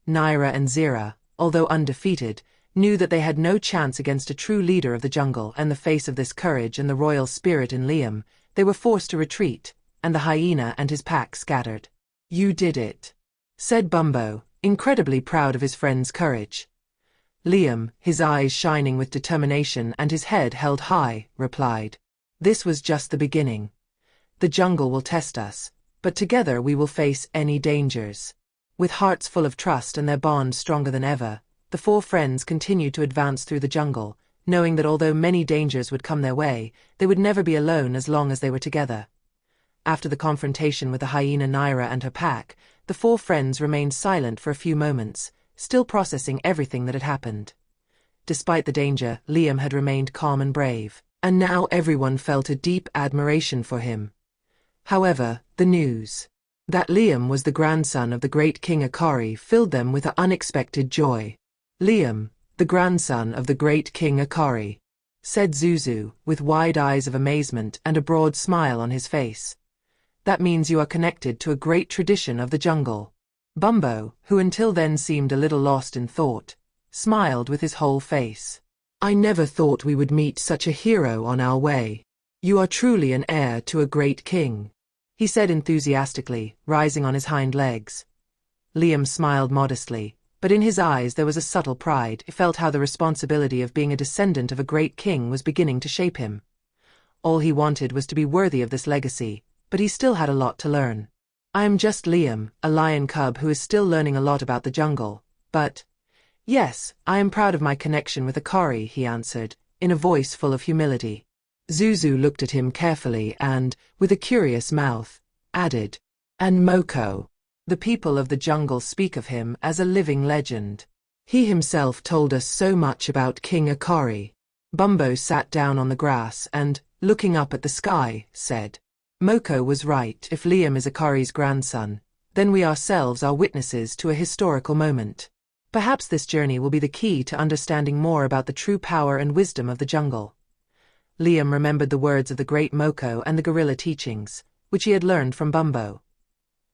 Naira and Zira, although undefeated, knew that they had no chance against a true leader of the jungle, and in the face of this courage and the royal spirit in Liam, they were forced to retreat, and the hyena and his pack scattered. "You did it," said Bumbo, incredibly proud of his friend's courage. Liam, his eyes shining with determination and his head held high, replied, "This was just the beginning. The jungle will test us, but together we will face any dangers." With hearts full of trust and their bond stronger than ever, the four friends continued to advance through the jungle, knowing that although many dangers would come their way, they would never be alone as long as they were together. After the confrontation with the hyena Naira and her pack, the four friends remained silent for a few moments, still processing everything that had happened. Despite the danger, Liam had remained calm and brave, and now everyone felt a deep admiration for him. However, the news that Liam was the grandson of the great King Akari filled them with unexpected joy. "Liam, the grandson of the great King Akari," said Zuzu, with wide eyes of amazement and a broad smile on his face. "That means you are connected to a great tradition of the jungle." Bumbo, who until then seemed a little lost in thought, smiled with his whole face. "I never thought we would meet such a hero on our way. You are truly an heir to a great king," he said enthusiastically, rising on his hind legs. Liam smiled modestly, but in his eyes there was a subtle pride. He felt how the responsibility of being a descendant of a great king was beginning to shape him. All he wanted was to be worthy of this legacy, but he still had a lot to learn. "I am just Liam, a lion cub who is still learning a lot about the jungle, but yes, I am proud of my connection with Akari," he answered, in a voice full of humility. Zuzu looked at him carefully and, with a curious mouth, added, "And Moko. The people of the jungle speak of him as a living legend. He himself told us so much about King Akari." Bumbo sat down on the grass and, looking up at the sky, said, "Moko was right. If Liam is Akari's grandson, then we ourselves are witnesses to a historical moment. Perhaps this journey will be the key to understanding more about the true power and wisdom of the jungle." Liam remembered the words of the great Moko and the gorilla teachings, which he had learned from Bumbo.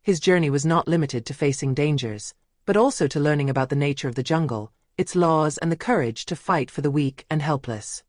His journey was not limited to facing dangers, but also to learning about the nature of the jungle, its laws and the courage to fight for the weak and helpless.